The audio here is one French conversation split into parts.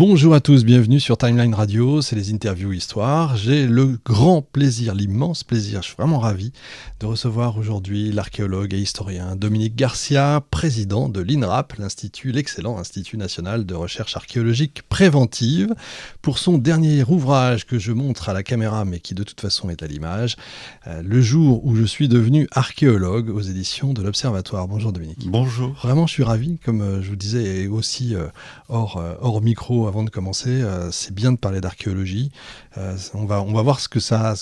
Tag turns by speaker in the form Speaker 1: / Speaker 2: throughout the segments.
Speaker 1: Bonjour à tous, bienvenue sur Timeline Radio, c'est les interviews histoire. J'ai le grand plaisir, l'immense plaisir, je suis vraiment ravi de recevoir aujourd'hui l'archéologue et historien Dominique Garcia, président de l'INRAP, l'excellent Institut National de Recherche Archéologique Préventive, pour son dernier ouvrage que je montre à la caméra, mais qui de toute façon est à l'image, Le jour où je suis devenu archéologue, aux éditions de l'Observatoire. Bonjour Dominique.
Speaker 2: Bonjour.
Speaker 1: Vraiment, je suis ravi, comme je vous disais, et aussi hors micro avant de commencer, c'est bien de parler d'archéologie. On va voir ce que ça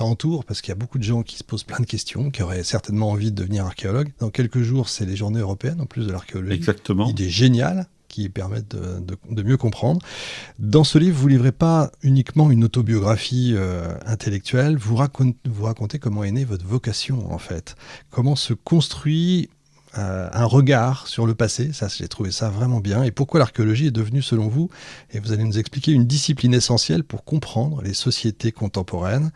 Speaker 1: entoure, parce qu'il y a beaucoup de gens qui se posent plein de questions, qui auraient certainement envie de devenir archéologue. Dans quelques jours, c'est les journées européennes, en plus de l'archéologie.
Speaker 2: Exactement.
Speaker 1: Idée géniale qui permettent de mieux comprendre. Dans ce livre, vous ne livrez pas uniquement une autobiographie intellectuelle, vous racontez comment est née votre vocation, en fait. Comment se construit un regard sur le passé, ça j'ai trouvé ça vraiment bien, et pourquoi l'archéologie est devenue selon vous, et vous allez nous expliquer, une discipline essentielle pour comprendre les sociétés contemporaines.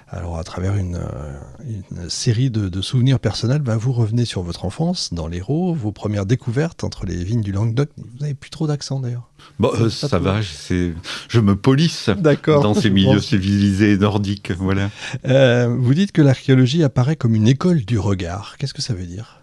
Speaker 1: Alors à travers une série de souvenirs personnels, vous revenez sur votre enfance dans l'Hérault, vos premières découvertes entre les vignes du Languedoc. Vous n'avez plus trop d'accent d'ailleurs.
Speaker 2: Bon, ça va, je me polisse dans ces milieux civilisés nordiques. Voilà.
Speaker 1: Vous dites que l'archéologie apparaît comme une école du regard. Qu'est-ce que ça veut dire ?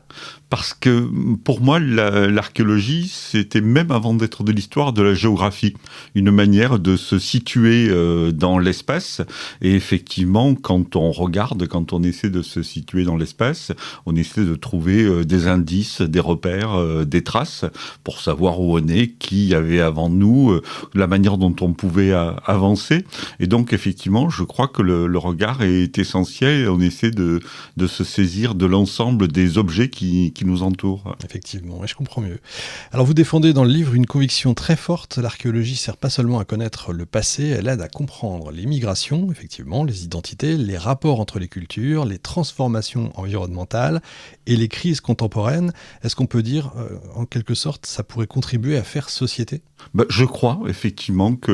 Speaker 2: Parce que pour moi, l'archéologie, c'était même avant d'être de l'histoire, de la géographie. Une manière de se situer dans l'espace. Et effectivement, quand on regarde, quand on essaie de se situer dans l'espace, on essaie de trouver des indices, des repères, des traces, pour savoir où on est, qui y avait avant nous, la manière dont on pouvait avancer. Et donc, effectivement, je crois que le regard est essentiel. On essaie de se saisir de l'ensemble des objets qui nous entourent.
Speaker 1: Effectivement, et je comprends mieux. Alors vous défendez dans le livre une conviction très forte, l'archéologie sert pas seulement à connaître le passé, elle aide à comprendre les migrations, effectivement, les identités, les rapports entre les cultures, les transformations environnementales et les crises contemporaines. Est-ce qu'on peut dire, en quelque sorte, ça pourrait contribuer à faire société ?
Speaker 2: Je crois effectivement que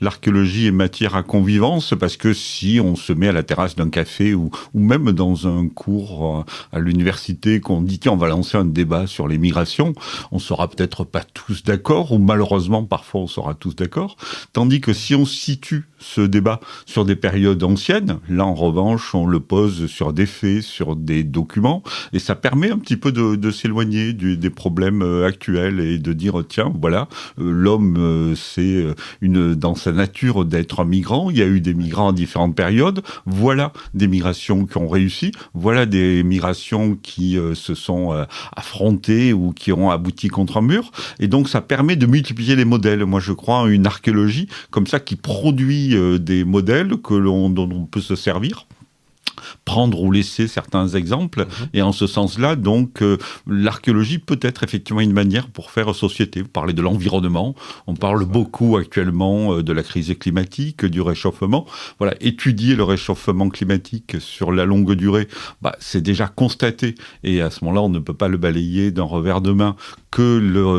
Speaker 2: l'archéologie est matière à convivence, parce que si on se met à la terrasse d'un café ou même dans un cours à l'université, qu'on dit tiens on va lancer un débat sur les migrations, on sera peut-être pas tous d'accord, ou malheureusement parfois on sera tous d'accord, tandis que si on situe ce débat sur des périodes anciennes, là en revanche on le pose sur des faits, sur des documents, et ça permet un petit peu de s'éloigner des problèmes actuels et de dire tiens voilà, l'homme c'est dans sa nature d'être un migrant, il y a eu des migrants à différentes périodes, voilà des migrations qui ont réussi, voilà des migrations qui se sont affrontées ou qui ont abouti contre un mur, et donc ça permet de multiplier les modèles. Moi je crois en une archéologie comme ça qui produit des modèles dont on peut se servir, prendre ou laisser certains exemples, et en ce sens-là, donc, l'archéologie peut être effectivement une manière pour faire société. Vous parlez de l'environnement, on parle beaucoup actuellement de la crise climatique, du réchauffement. Voilà, étudier le réchauffement climatique sur la longue durée, c'est déjà constaté, et à ce moment-là, on ne peut pas le balayer d'un revers de main, que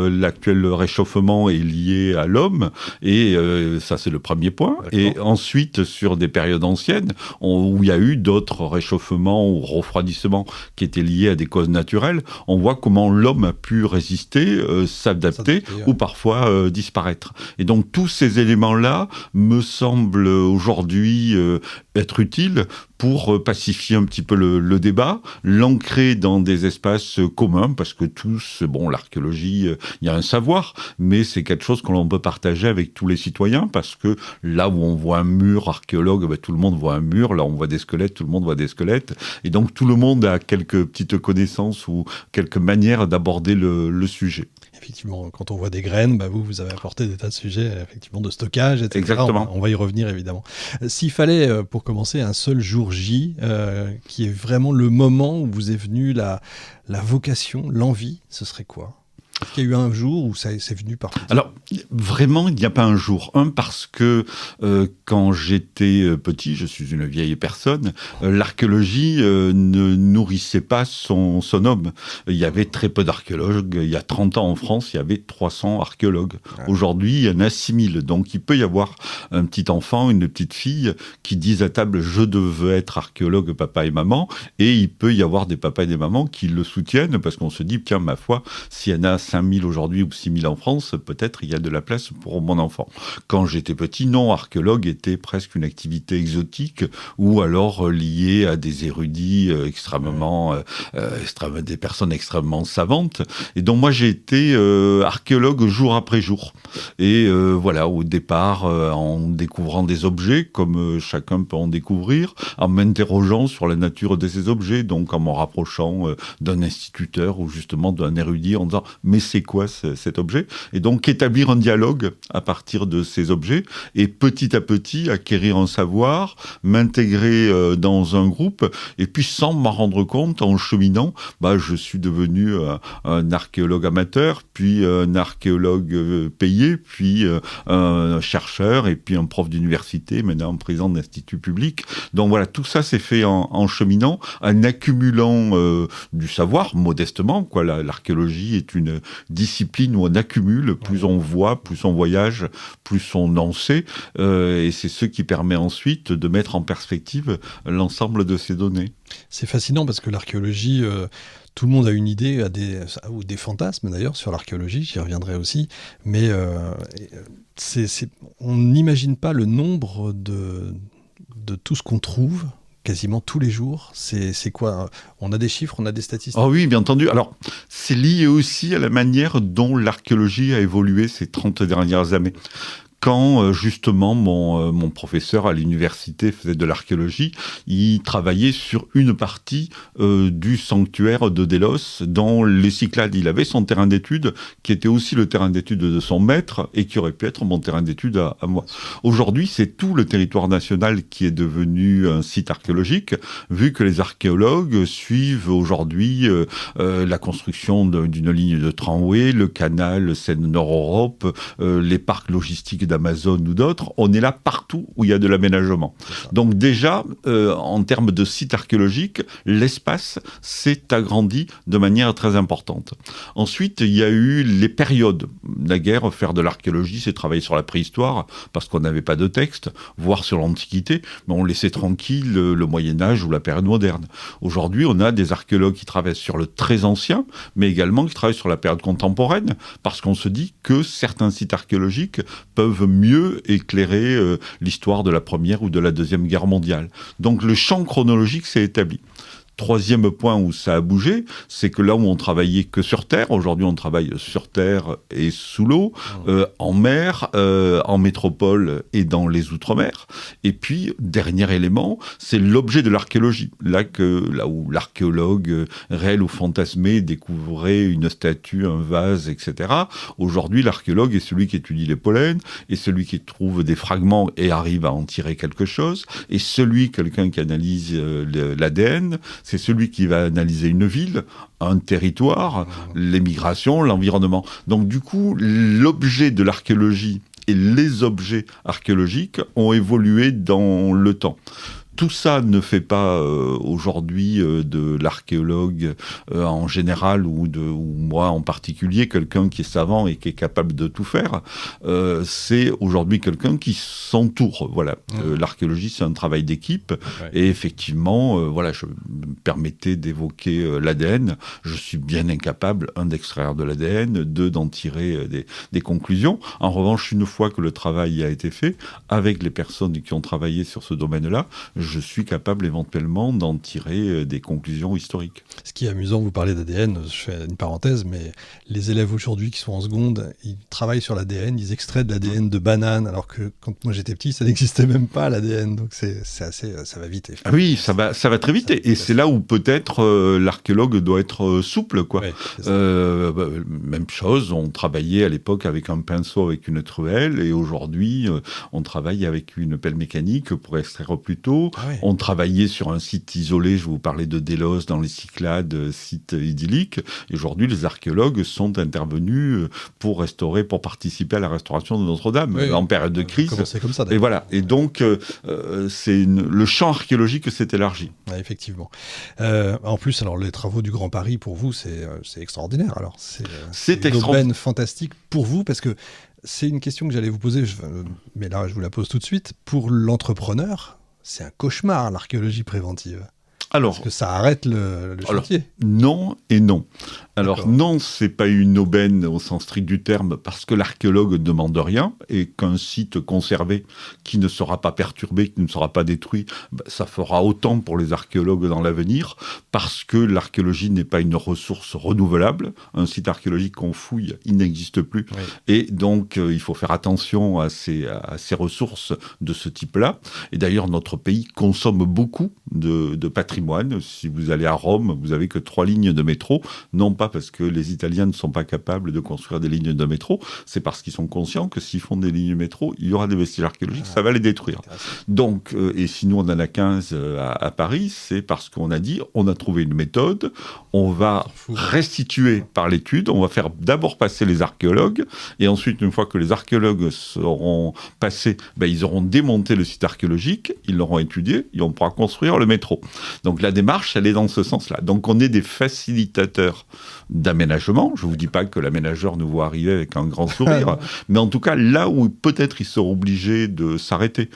Speaker 2: l'actuel réchauffement est lié à l'homme, et ça c'est le premier point. D'accord. Et ensuite, sur des périodes anciennes, où il y a eu d'autres réchauffements ou refroidissements qui étaient liés à des causes naturelles, on voit comment l'homme a pu résister, s'adapter, ou parfois disparaître. Et donc tous ces éléments-là me semblent aujourd'hui être utiles pour pacifier un petit peu le débat, l'ancrer dans des espaces communs, parce que tous, l'archéologie, il y a un savoir, mais c'est quelque chose que l'on peut partager avec tous les citoyens, parce que là où on voit un mur archéologue, tout le monde voit un mur, là on voit des squelettes, tout le monde voit des squelettes, et donc tout le monde a quelques petites connaissances ou quelques manières d'aborder le sujet.
Speaker 1: Effectivement, quand on voit des graines, vous avez apporté des tas de sujets, effectivement, de stockage, etc.
Speaker 2: Exactement.
Speaker 1: On va y revenir, évidemment. S'il fallait, pour commencer, un seul jour J, qui est vraiment le moment où vous est venue la vocation, l'envie, ce serait quoi ? Est-ce qu'il y a eu un jour où c'est venu par...
Speaker 2: Alors, vraiment, il n'y a pas un jour. Parce que quand j'étais petit, je suis une vieille personne, l'archéologie ne nourrissait pas son homme. Il y avait très peu d'archéologues. Il y a 30 ans en France, il y avait 300 archéologues. Ouais. Aujourd'hui, il y en a 6000. Donc, il peut y avoir un petit enfant, une petite fille qui disent à table « je veux être archéologue, papa et maman ». Et il peut y avoir des papas et des mamans qui le soutiennent parce qu'on se dit « tiens, ma foi, s'il y en a 5000 aujourd'hui ou 6000 en France, peut-être il y a de la place pour mon enfant. Quand j'étais petit, non, archéologue était presque une activité exotique ou alors liée à des érudits des personnes extrêmement savantes. Et donc moi j'ai été archéologue jour après jour. Et voilà, au départ, en découvrant des objets, comme chacun peut en découvrir, en m'interrogeant sur la nature de ces objets, donc en me rapprochant d'un instituteur ou justement d'un érudit en disant « mais c'est quoi cet objet ?» Et donc établir un dialogue à partir de ces objets et petit à petit acquérir un savoir, m'intégrer dans un groupe et puis sans m'en rendre compte, en cheminant, je suis devenu un archéologue amateur, puis un archéologue payé, puis un chercheur et puis un prof d'université, maintenant un président d'institut public. Donc voilà, tout ça s'est fait en cheminant, en accumulant du savoir, modestement, quoi. L'archéologie est une discipline où on accumule, plus on voit, plus on voyage, plus on en sait, et c'est ce qui permet ensuite de mettre en perspective l'ensemble de ces données.
Speaker 1: C'est fascinant parce que l'archéologie, tout le monde a une idée, ou des fantasmes d'ailleurs sur l'archéologie, j'y reviendrai aussi, mais on n'imagine pas le nombre de tout ce qu'on trouve quasiment tous les jours. C'est quoi? On a des chiffres, on a des statistiques?
Speaker 2: Oh oui, bien entendu. Alors, c'est lié aussi à la manière dont l'archéologie a évolué ces 30 dernières années. Quand justement mon professeur à l'université faisait de l'archéologie, il travaillait sur une partie du sanctuaire de Délos dans les Cyclades. Il avait son terrain d'étude qui était aussi le terrain d'étude de son maître et qui aurait pu être mon terrain d'étude à moi. Aujourd'hui, c'est tout le territoire national qui est devenu un site archéologique, vu que les archéologues suivent aujourd'hui la construction d'une ligne de tramway, le canal Seine-Nord-Europe, les parcs logistiques d'Amazon ou d'autres, on est là partout où il y a de l'aménagement. Donc déjà, en termes de sites archéologiques, l'espace s'est agrandi de manière très importante. Ensuite, il y a eu les périodes. Naguère, faire de l'archéologie, c'est travailler sur la préhistoire, parce qu'on n'avait pas de texte, voire sur l'Antiquité, mais on laissait tranquille le Moyen-Âge ou la période moderne. Aujourd'hui, on a des archéologues qui travaillent sur le très ancien, mais également qui travaillent sur la période contemporaine, parce qu'on se dit que certains sites archéologiques peuvent mieux éclairer l'histoire de la Première ou de la Deuxième Guerre mondiale. Donc le champ chronologique s'est établi. Troisième point où ça a bougé, c'est que là où on travaillait que sur Terre, aujourd'hui on travaille sur Terre et sous l'eau, en mer, en métropole et dans les Outre-mer. Et puis, dernier élément, c'est l'objet de l'archéologie. Là où l'archéologue, réel ou fantasmé, découvrait une statue, un vase, etc. Aujourd'hui, l'archéologue est celui qui étudie les pollens, est celui qui trouve des fragments et arrive à en tirer quelque chose, et quelqu'un qui analyse l'ADN, c'est celui qui va analyser une ville, un territoire, les migrations, l'environnement. Donc du coup, l'objet de l'archéologie et les objets archéologiques ont évolué dans le temps. Tout ça ne fait pas aujourd'hui de l'archéologue en général ou moi en particulier quelqu'un qui est savant et qui est capable de tout faire. C'est aujourd'hui quelqu'un qui s'entoure. Voilà. L'archéologie, c'est un travail d'équipe. Ouais. Et effectivement, je me permettais d'évoquer l'ADN. Je suis bien incapable, d'extraire de l'ADN, d'en tirer des conclusions. En revanche, une fois que le travail a été fait, avec les personnes qui ont travaillé sur ce domaine-là, je suis capable éventuellement d'en tirer des conclusions historiques.
Speaker 1: Ce qui est amusant, vous parlez d'ADN, je fais une parenthèse, mais les élèves aujourd'hui qui sont en seconde, ils travaillent sur l'ADN, ils extraient de l'ADN de banane, alors que quand moi j'étais petit, ça n'existait même pas l'ADN, donc c'est assez, ça va vite.
Speaker 2: Ah oui, ça va très vite, et c'est là où peut-être l'archéologue doit être souple, quoi. Ouais, même chose, on travaillait à l'époque avec un pinceau, avec une truelle, et aujourd'hui, on travaille avec une pelle mécanique pour extraire plus tôt. Ah ouais. On travaillait sur un site isolé, je vous parlais de Délos dans les Cyclades, site idyllique. Et aujourd'hui, les archéologues sont intervenus pour participer à la restauration de Notre-Dame en période de crise.
Speaker 1: C'est comme ça.
Speaker 2: Et voilà. Et donc, le champ archéologique s'est élargi.
Speaker 1: Ouais, effectivement. En plus, alors les travaux du Grand Paris pour vous, c'est extraordinaire. Alors, c'est un domaine fantastique pour vous parce que c'est une question que j'allais vous poser, mais là, je vous la pose tout de suite. Pour l'entrepreneur, c'est un cauchemar, l'archéologie préventive. Alors, parce que ça arrête le chantier.
Speaker 2: Non et non. Alors
Speaker 1: D'accord.
Speaker 2: non, c'est pas une aubaine au sens strict du terme, parce que l'archéologue ne demande rien, et qu'un site conservé qui ne sera pas perturbé, qui ne sera pas détruit, ça fera autant pour les archéologues dans l'avenir, parce que l'archéologie n'est pas une ressource renouvelable. Un site archéologique qu'on fouille, il n'existe plus.
Speaker 1: Oui.
Speaker 2: Et donc, il faut faire attention à ces ressources de ce type-là. Et d'ailleurs, notre pays consomme beaucoup de patrimoine. Si vous allez à Rome, vous avez que 3 lignes de métro, non pas parce que les Italiens ne sont pas capables de construire des lignes de métro, c'est parce qu'ils sont conscients que s'ils font des lignes de métro, il y aura des vestiges archéologiques, ça va les détruire. Donc, et si nous on en a 15 à Paris, c'est parce qu'on a dit, on a trouvé une méthode, on va restituer par l'étude, on va faire d'abord passer les archéologues, et ensuite, une fois que les archéologues seront passés, ils auront démonté le site archéologique, ils l'auront étudié, et on pourra construire le métro. Donc la démarche, elle est dans ce sens-là. Donc on est des facilitateurs d'aménagement. Je ne vous dis pas que l'aménageur nous voit arriver avec un grand sourire, mais en tout cas, là où peut-être ils seront obligés de s'arrêter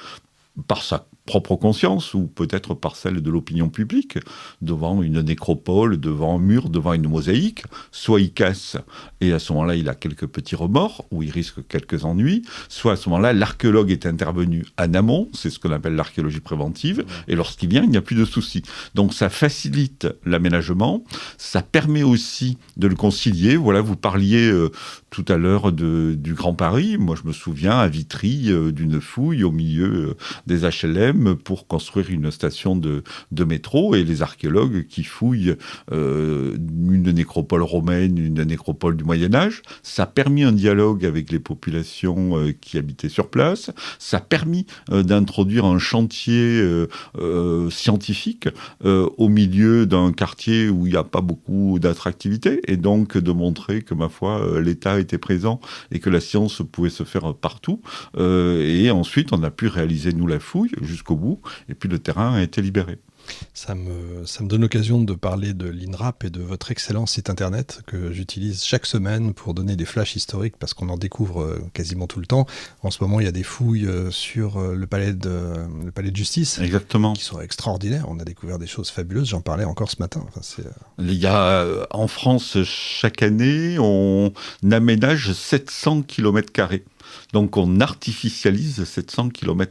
Speaker 2: par sa propre conscience, ou peut-être par celle de l'opinion publique, devant une nécropole, devant un mur, devant une mosaïque, soit il casse, et à ce moment-là, il a quelques petits remords, ou il risque quelques ennuis, soit à ce moment-là, l'archéologue est intervenu en amont, c'est ce qu'on appelle l'archéologie préventive, et lorsqu'il vient, il n'y a plus de soucis. Donc ça facilite l'aménagement, ça permet aussi de le concilier. Voilà, vous parliez tout à l'heure du Grand Paris. Moi, je me souviens, à Vitry, d'une fouille au milieu des HLM, pour construire une station de métro, et les archéologues qui fouillent une nécropole romaine, une nécropole du Moyen-Âge. Ça a permis un dialogue avec les populations qui habitaient sur place. Ça a permis d'introduire un chantier scientifique au milieu d'un quartier où il n'y a pas beaucoup d'attractivité, et donc de montrer que, ma foi, l'État était présent et que la science pouvait se faire partout. Et ensuite, on a pu réaliser, nous, la fouille jusqu'au bout, et puis le terrain a été libéré.
Speaker 1: Ça me donne l'occasion de parler de l'INRAP et de votre excellent site internet que j'utilise chaque semaine pour donner des flashs historiques, parce qu'on en découvre quasiment tout le temps. En ce moment, il y a des fouilles sur le palais de justice.
Speaker 2: Exactement.
Speaker 1: Qui sont extraordinaires. On a découvert des choses fabuleuses. J'en parlais encore ce matin. Enfin,
Speaker 2: il y a, en France, chaque année, on aménage 700 km². Donc on artificialise 700 km².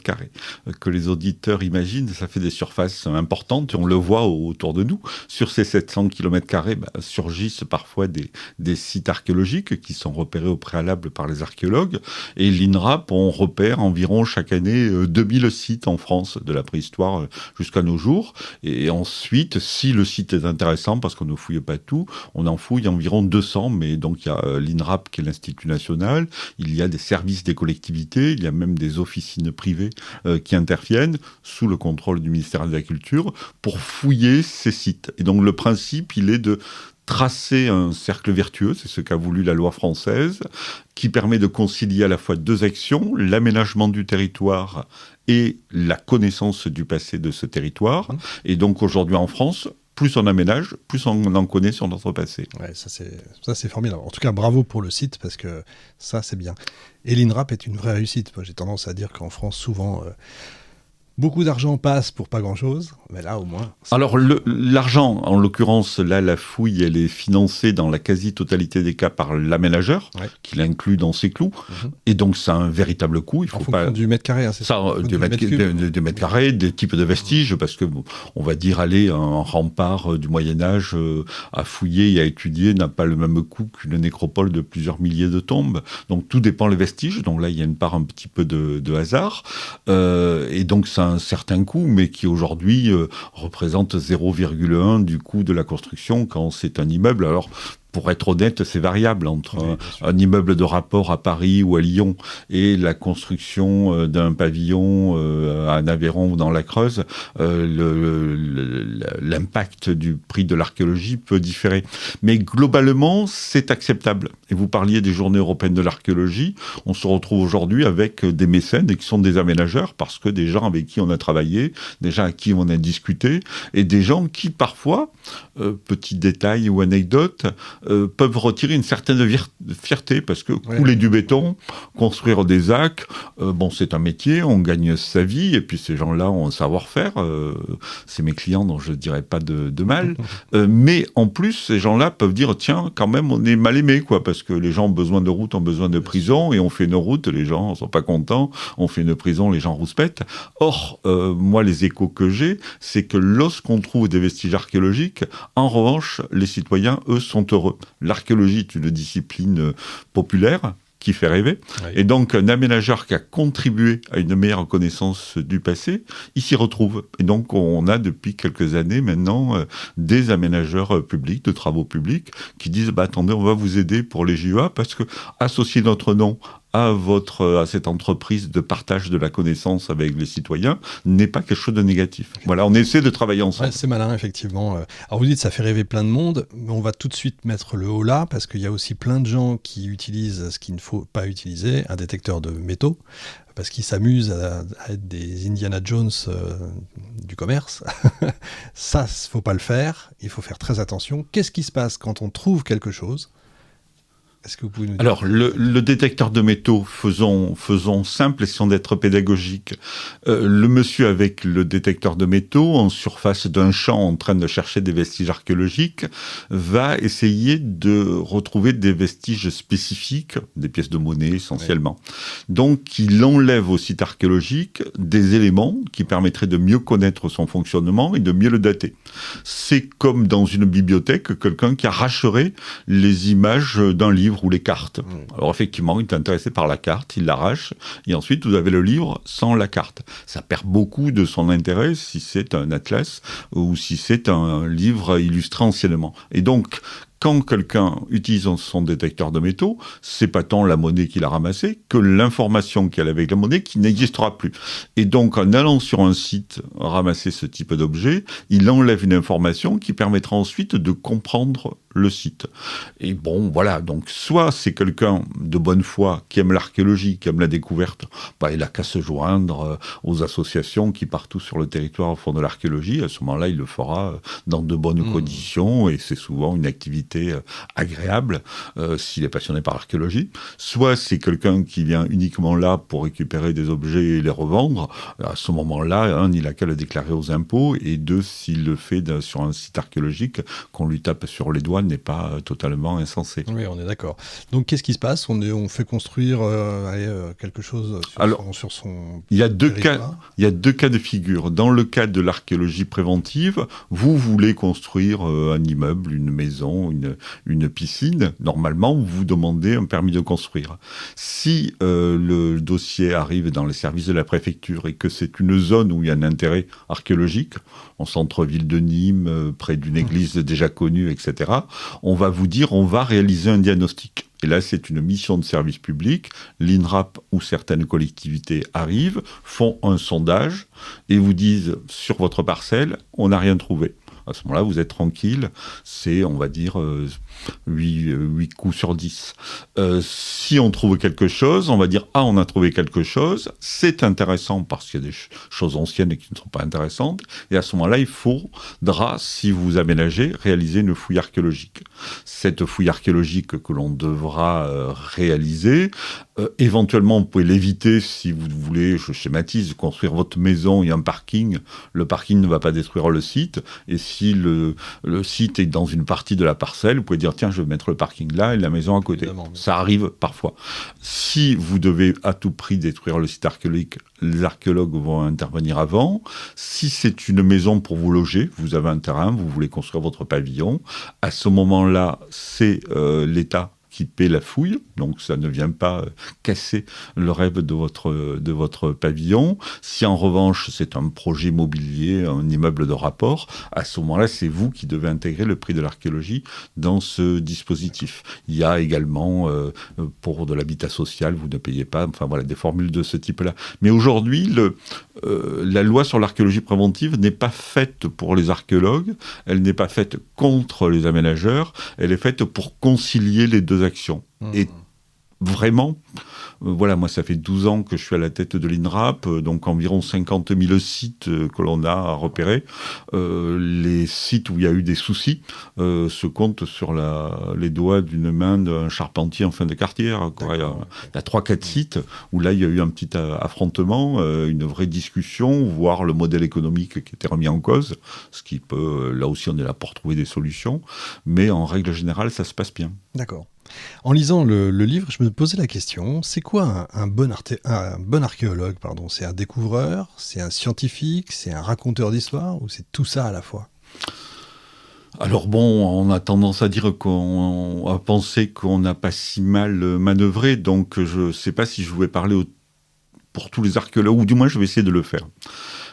Speaker 2: Que les auditeurs imaginent, ça fait des surfaces importantes, et on le voit autour de nous. Sur ces 700 km², surgissent parfois des sites archéologiques qui sont repérés au préalable par les archéologues. Et l'INRAP, on repère environ chaque année 2000 sites en France, de la préhistoire jusqu'à nos jours. Et ensuite, si le site est intéressant, parce qu'on ne fouille pas tout, on en fouille environ 200. Mais donc il y a l'INRAP qui est l'Institut national, il y a des services des collectivités, il y a même des officines privées qui interviennent sous le contrôle du ministère de la Culture pour fouiller ces sites. Et donc le principe, il est de tracer un cercle vertueux, c'est ce qu'a voulu la loi française, qui permet de concilier à la fois deux actions, l'aménagement du territoire et la connaissance du passé de ce territoire. Et donc aujourd'hui en France, plus on aménage, plus on en connaît sur notre passé.
Speaker 1: Ouais, ça c'est formidable. En tout cas, bravo pour le site, parce que ça c'est bien. Et l'INRAP est une vraie réussite. Moi, j'ai tendance à dire qu'en France, souvent, beaucoup d'argent passe pour pas grand-chose, mais là, au moins...
Speaker 2: Alors, l'argent, en l'occurrence, là, la fouille, elle est financée dans la quasi-totalité des cas par l'aménageur, qui l'inclut dans ses clous. Et donc, ça a un véritable coût. Il faut
Speaker 1: pas du mètre carré, hein, c'est ça,
Speaker 2: du mètre carré, des types de vestiges, parce que, on va dire, aller un rempart du Moyen-Âge à fouiller et à étudier n'a pas le même coût qu'une nécropole de plusieurs milliers de tombes. Donc, tout dépend des vestiges. Donc là, il y a une part un petit peu de hasard. Et donc, ça un certain coût, mais qui aujourd'hui représente 0,1 du coût de la construction quand c'est un immeuble. Alors, pour être honnête, c'est variable entre un immeuble de rapport à Paris ou à Lyon et la construction d'un pavillon à Aveyron ou dans la Creuse. L'impact du prix de l'archéologie peut différer. Mais globalement, c'est acceptable. Et vous parliez des Journées européennes de l'archéologie. On se retrouve aujourd'hui avec des mécènes qui sont des aménageurs, parce que des gens avec qui on a travaillé, des gens à qui on a discuté, et des gens qui parfois, petit détail ou anecdote, peuvent retirer une certaine fierté, parce que couler du béton, construire des acques, c'est un métier, on gagne sa vie, et puis ces gens-là ont un savoir-faire, c'est mes clients dont je ne dirais pas de mal, mais en plus, ces gens-là peuvent dire, tiens, quand même, on est mal aimé, quoi, parce que les gens ont besoin de route, ont besoin de prison, et on fait une route, les gens ne sont pas contents, on fait une prison, les gens rouspètent. Or, moi, les échos que j'ai, c'est que lorsqu'on trouve des vestiges archéologiques, en revanche, les citoyens, eux, sont heureux. L'archéologie est une discipline populaire qui fait rêver. Oui. Et donc, un aménageur qui a contribué à une meilleure connaissance du passé, il s'y retrouve. Et donc, on a depuis quelques années maintenant des aménageurs publics, de travaux publics, qui disent, attendez, on va vous aider pour les JEA, parce que associer notre nom à cette entreprise de partage de la connaissance avec les citoyens n'est pas quelque chose de négatif. Voilà, on essaie de travailler ensemble.
Speaker 1: Ouais, c'est malin, effectivement. Alors vous dites, ça fait rêver plein de monde, mais on va tout de suite mettre le haut là, parce qu'il y a aussi plein de gens qui utilisent ce qu'il ne faut pas utiliser, un détecteur de métaux, parce qu'ils s'amusent à être des Indiana Jones du commerce. Ça, il ne faut pas le faire, il faut faire très attention. Qu'est-ce qui se passe quand on trouve quelque chose ? Est-ce que vous pouvez nous dire?
Speaker 2: Alors, le détecteur de métaux, faisons simple, essayons d'être pédagogique. Le monsieur avec le détecteur de métaux, en surface d'un champ en train de chercher des vestiges archéologiques, va essayer de retrouver des vestiges spécifiques, des pièces de monnaie essentiellement. Oui. Donc, il enlève au site archéologique des éléments qui permettraient de mieux connaître son fonctionnement et de mieux le dater. C'est comme dans une bibliothèque, quelqu'un qui arracherait les images d'un livre ou les cartes. Alors effectivement, il est intéressé par la carte, il l'arrache, et ensuite vous avez le livre sans la carte. Ça perd beaucoup de son intérêt si c'est un atlas ou si c'est un livre illustré anciennement. Et donc, quand quelqu'un utilise son détecteur de métaux, c'est pas tant la monnaie qu'il a ramassée que l'information qu'elle a avec la monnaie qui n'existera plus. Et donc, en allant sur un site ramasser ce type d'objet, il enlève une information qui permettra ensuite de comprendre le site. Et bon, voilà, donc soit c'est quelqu'un de bonne foi qui aime l'archéologie, qui aime la découverte, il n'a qu'à se joindre aux associations qui partout sur le territoire font de l'archéologie. À ce moment-là, il le fera dans de bonnes conditions, et c'est souvent une activité agréable s'il est passionné par l'archéologie. Soit c'est quelqu'un qui vient uniquement là pour récupérer des objets et les revendre. À ce moment-là, il n'a qu'à le déclarer aux impôts, et deux, s'il le fait sur un site archéologique, qu'on lui tape sur les doigts n'est pas totalement insensé.
Speaker 1: Oui, on est d'accord. Donc, qu'est-ce qui se passe ? On fait construire quelque chose sur son
Speaker 2: il y a deux cas de figure. Dans le cas de l'archéologie préventive, vous voulez construire un immeuble, une maison, une piscine. Normalement, vous demandez un permis de construire. Si le dossier arrive dans les services de la préfecture et que c'est une zone où il y a un intérêt archéologique, en centre-ville de Nîmes, près d'une église déjà connue, etc., on va vous dire, on va réaliser un diagnostic. Et là, c'est une mission de service public. L'INRAP ou certaines collectivités arrivent, font un sondage et vous disent, sur votre parcelle, on n'a rien trouvé. À ce moment-là, vous êtes tranquille. C'est, on va dire, 8 coups sur 10. Si on trouve quelque chose, on va dire, on a trouvé quelque chose. C'est intéressant parce qu'il y a des choses anciennes et qui ne sont pas intéressantes. Et à ce moment-là, il faudra, si vous aménagez, réaliser une fouille archéologique. Cette fouille archéologique que l'on devra réaliser, éventuellement, vous pouvez l'éviter si vous voulez, je schématise, construire votre maison et un parking. Le parking ne va pas détruire le site. Et si le site est dans une partie de la parcelle, vous pouvez dire, tiens, je vais mettre le parking là et la maison à côté. Évidemment. Ça arrive parfois. Si vous devez à tout prix détruire le site archéologique, les archéologues vont intervenir avant. Si c'est une maison pour vous loger, vous avez un terrain, vous voulez construire votre pavillon, à ce moment-là, c'est l'État qui paie la fouille, donc ça ne vient pas casser le rêve de votre pavillon. Si en revanche c'est un projet immobilier, un immeuble de rapport, à ce moment-là c'est vous qui devez intégrer le prix de l'archéologie dans ce dispositif. Il y a également pour de l'habitat social, vous ne payez pas, enfin voilà, des formules de ce type-là. Mais aujourd'hui, la loi sur l'archéologie préventive n'est pas faite pour les archéologues, elle n'est pas faite contre les aménageurs, elle est faite pour concilier les deux actions. Et vraiment, voilà, moi ça fait 12 ans que je suis à la tête de l'INRAP, donc environ 50 000 sites que l'on a à repérer. Les sites où il y a eu des soucis se comptent sur les doigts d'une main d'un charpentier en fin de carrière. Il y a 3-4 sites où là il y a eu un petit affrontement, une vraie discussion, voire le modèle économique qui était remis en cause, ce qui peut, là aussi on est là pour trouver des solutions, mais en règle générale ça se passe bien.
Speaker 1: D'accord. En lisant le livre, je me posais la question, c'est quoi un bon archéologue, pardon? C'est un découvreur, c'est un scientifique, c'est un raconteur d'histoire, ou c'est tout ça à la fois?
Speaker 2: Alors bon, on a tendance à dire à penser qu'on n'a pas si mal manœuvré, donc je ne sais pas si je vais parler pour tous les archéologues, ou du moins je vais essayer de le faire.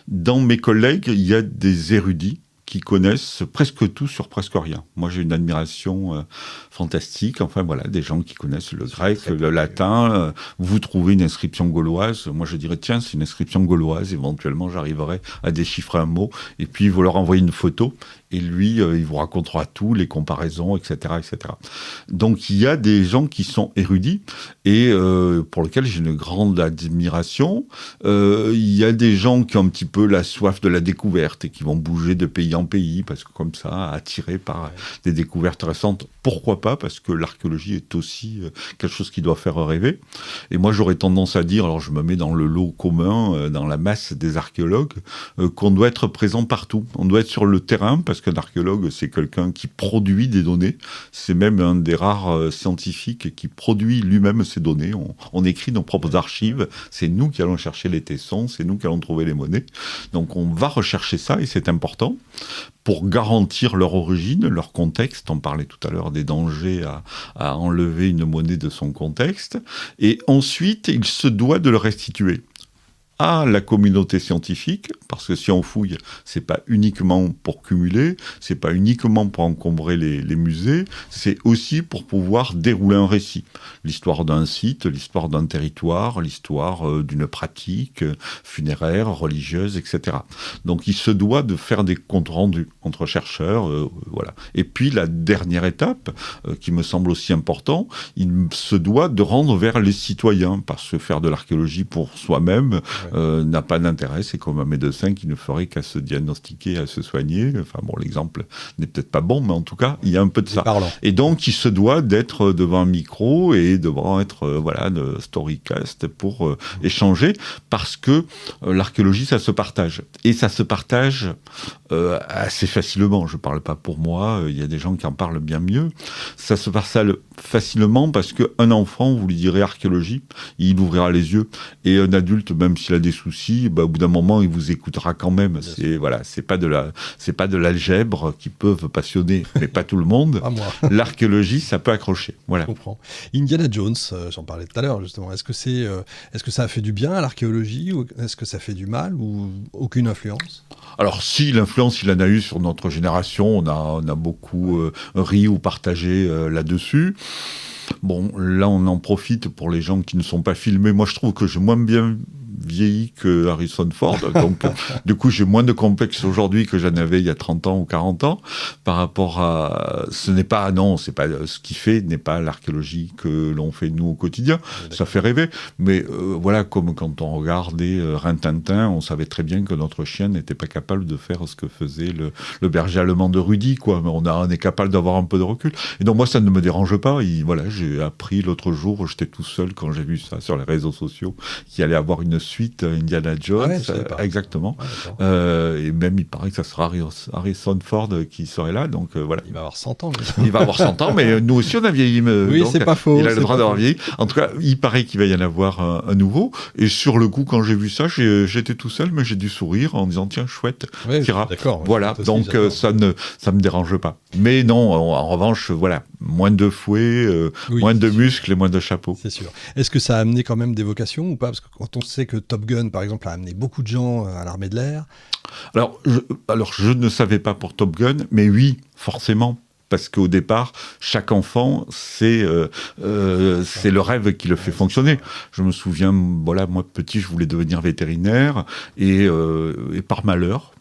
Speaker 2: Dans mes collègues, il y a des érudits qui connaissent presque tout sur presque rien. Moi, j'ai une admiration fantastique. Enfin, voilà, des gens qui connaissent le grec, le latin. Vous trouvez une inscription gauloise. Moi, je dirais, tiens, c'est une inscription gauloise. Éventuellement, j'arriverai à déchiffrer un mot. Et puis, vous leur envoyez une photo. Et lui, il vous racontera tout, les comparaisons, etc., etc. Donc, il y a des gens qui sont érudits et pour lesquels j'ai une grande admiration. Il y a des gens qui ont un petit peu la soif de la découverte et qui vont bouger de pays en pays, parce que comme ça, attirés par des découvertes récentes, pourquoi pas, parce que l'archéologie est aussi quelque chose qui doit faire rêver. Et moi, j'aurais tendance à dire, alors je me mets dans le lot commun, dans la masse des archéologues, qu'on doit être présent partout. On doit être sur le terrain, parce qu'un archéologue, c'est quelqu'un qui produit des données. C'est même un des rares scientifiques qui produit lui-même ces données. On écrit nos propres archives. C'est nous qui allons chercher les tessons, c'est nous qui allons trouver les monnaies. Donc on va rechercher ça, et c'est important, pour garantir leur origine, leur contexte. On parlait tout à l'heure des dangers à enlever une monnaie de son contexte. Et ensuite, il se doit de le restituer à la communauté scientifique, parce que si on fouille, c'est pas uniquement pour cumuler, c'est pas uniquement pour encombrer les musées, c'est aussi pour pouvoir dérouler un récit. L'histoire d'un site, l'histoire d'un territoire, l'histoire d'une pratique funéraire, religieuse, etc. Donc il se doit de faire des comptes rendus entre chercheurs, voilà. Et puis la dernière étape, qui me semble aussi important, il se doit de rendre vers les citoyens, parce que faire de l'archéologie pour soi-même, n'a pas d'intérêt. C'est comme un médecin qui ne ferait qu'à se diagnostiquer, à se soigner. Enfin bon, l'exemple n'est peut-être pas bon, mais en tout cas, il y a un peu de ça.
Speaker 1: Parlant.
Speaker 2: Et donc, il se doit d'être devant un micro et devant être, voilà, de storycast pour échanger, parce que l'archéologie, ça se partage. Et ça se partage assez facilement. Je ne parle pas pour moi, il y a des gens qui en parlent bien mieux. Ça se partage facilement parce qu'un enfant, vous lui direz archéologie, il ouvrira les yeux. Et un adulte, même s'il a des soucis, au bout d'un moment, il vous écoutera quand même. C'est pas de l'algèbre qui peuvent passionner, mais pas tout le monde.
Speaker 1: Pas moi.
Speaker 2: L'archéologie, ça peut accrocher. Voilà.
Speaker 1: Je comprends. Indiana Jones, j'en parlais tout à l'heure justement. Est-ce que ça a fait du bien à l'archéologie, ou est-ce que ça fait du mal, ou aucune influence?
Speaker 2: Alors, si l'influence il en a eu sur notre génération, on a beaucoup ri ou partagé là-dessus. Bon, là, on en profite pour les gens qui ne sont pas filmés. Moi, je trouve que j'ai moins bien vieilli que Harrison Ford, donc du coup j'ai moins de complexes aujourd'hui que j'en avais il y a 30 ans ou 40 ans par rapport à... c'est pas ce qui fait n'est pas l'archéologie que l'on fait nous au quotidien, ça fait rêver, mais voilà, comme quand on regardait Rintintin, on savait très bien que notre chien n'était pas capable de faire ce que faisait le berger allemand de Rudy, quoi, mais on est capable d'avoir un peu de recul, et donc moi ça ne me dérange pas, voilà, j'ai appris l'autre jour, j'étais tout seul quand j'ai vu ça sur les réseaux sociaux, qu'il allait avoir une suite Indiana Jones, exactement. Et même il paraît que ça sera Harrison Ford qui serait là, donc voilà.
Speaker 1: Il va avoir 100 ans.
Speaker 2: Il va avoir 100 ans, mais nous aussi on a vieilli.
Speaker 1: Oui,
Speaker 2: donc,
Speaker 1: c'est pas faux.
Speaker 2: Il a le droit d'avoir vieilli. En tout cas, il paraît qu'il va y en avoir un nouveau. Et sur le coup, quand j'ai vu ça, j'étais tout seul, mais j'ai dû sourire en disant tiens, chouette, tira.
Speaker 1: D'accord.
Speaker 2: Voilà, donc ça me dérange pas. Mais non, en revanche, voilà, moins de fouet, moins de muscles et moins de chapeaux.
Speaker 1: C'est sûr. Est-ce que ça a amené quand même des vocations ou pas? Parce que quand on sait que Top Gun, par exemple, a amené beaucoup de gens à l'armée de l'air.
Speaker 2: Alors, je ne savais pas pour Top Gun, mais oui, forcément. Parce qu'au départ, chaque enfant, c'est le rêve qui le fait fonctionner. Je me souviens, voilà, moi petit, je voulais devenir vétérinaire et par malheur,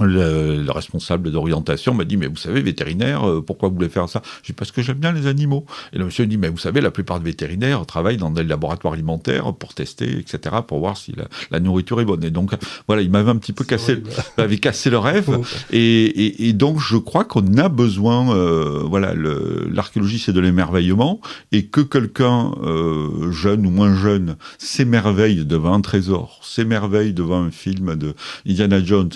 Speaker 2: Le responsable d'orientation m'a dit, mais vous savez, vétérinaire, pourquoi vous voulez faire ça? J'ai dit, parce que j'aime bien les animaux. Et le monsieur dit, mais vous savez, la plupart des vétérinaires travaillent dans des laboratoires alimentaires pour tester, etc., pour voir si la nourriture est bonne. Et donc, voilà, il m'avait un petit peu m'avait cassé le rêve.
Speaker 1: Oh.
Speaker 2: Et donc, je crois qu'on a besoin, voilà, l'archéologie, c'est de l'émerveillement, et que quelqu'un, jeune ou moins jeune, s'émerveille devant un trésor, s'émerveille devant un film de Indiana Jones,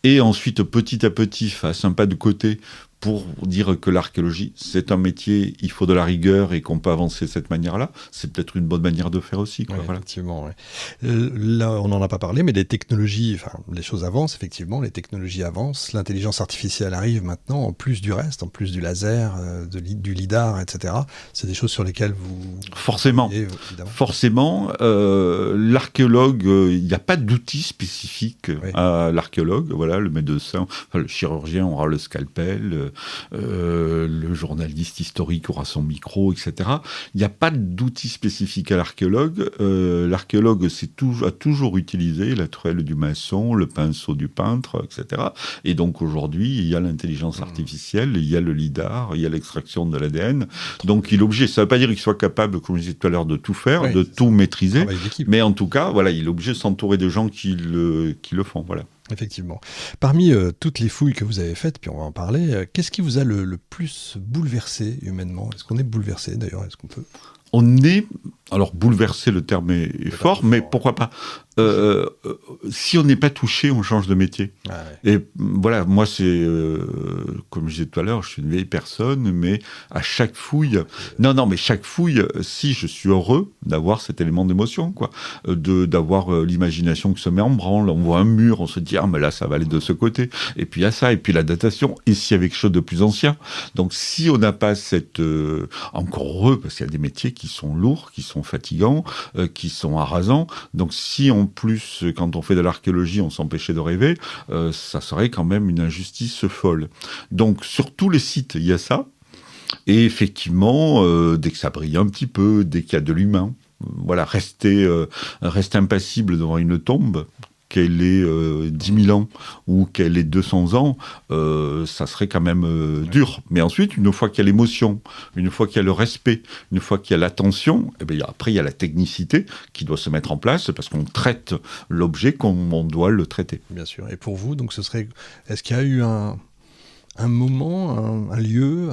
Speaker 2: et ensuite, petit à petit, fasse un pas de côté pour dire que l'archéologie, c'est un métier, il faut de la rigueur et qu'on peut avancer de cette manière-là, c'est peut-être une bonne manière de faire aussi. Quoi,
Speaker 1: Ouais,
Speaker 2: voilà.
Speaker 1: effectivement. Ouais. Là, on n'en a pas parlé, mais les technologies, enfin, les choses avancent, effectivement, les technologies avancent, l'intelligence artificielle arrive maintenant, en plus du reste, en plus du laser, du lidar, etc. C'est des choses sur lesquelles vous...
Speaker 2: Forcément.
Speaker 1: Évidemment.
Speaker 2: Forcément, l'archéologue, il n'y a pas d'outil spécifique à l'archéologue. Voilà, le médecin, enfin, le chirurgien aura le scalpel, le journaliste historique aura son micro, etc. Il n'y a pas d'outil spécifique à l'archéologue. L'archéologue a toujours utilisé la truelle du maçon, le pinceau du peintre, etc. Et donc aujourd'hui, il y a l'intelligence artificielle, il y a le lidar, il y a l'extraction de l'ADN. Donc il est obligé, ça ne veut pas dire qu'il soit capable, comme je disais tout à l'heure, de tout faire, de tout maîtriser. Mais en tout cas, voilà, il est obligé de s'entourer de gens qui le font. Voilà.
Speaker 1: Effectivement. Parmi toutes les fouilles que vous avez faites, puis on va en parler, qu'est-ce qui vous a le plus bouleversé humainement? Est-ce qu'on est bouleversé d'ailleurs? Est-ce qu'on peut...
Speaker 2: On est... Alors, bouleversé, le terme est fort, mais pourquoi pas si on n'est pas touché, on change de métier. Ah ouais. Et voilà, moi, c'est... comme je disais tout à l'heure, je suis une vieille personne, mais à chaque fouille... Non, mais chaque fouille, si, je suis heureux d'avoir cet élément d'émotion, quoi. D'avoir l'imagination qui se met en branle. On voit un mur, on se dit, ah, mais là, ça va aller de ce côté. Et puis, il y a ça, et puis la datation. Et s'il y avait quelque chose de plus ancien. Donc, si on n'a pas cette... encore heureux, parce qu'il y a des métiers qui sont lourds, qui sont fatigants, qui sont harassants. Donc si en plus, quand on fait de l'archéologie, on s'empêchait de rêver, ça serait quand même une injustice folle. Donc sur tous les sites, il y a ça. Et effectivement, dès que ça brille un petit peu, dès qu'il y a de l'humain, voilà, rester impassible devant une tombe, qu'elle ait 10 000 ans ou qu'elle ait 200 ans, ça serait quand même dur. Mais ensuite, une fois qu'il y a l'émotion, une fois qu'il y a le respect, une fois qu'il y a l'attention, et bien après, il y a la technicité qui doit se mettre en place parce qu'on traite l'objet comme on doit le traiter.
Speaker 1: Bien sûr. Et pour vous, donc, est-ce qu'il y a eu un moment, un lieu,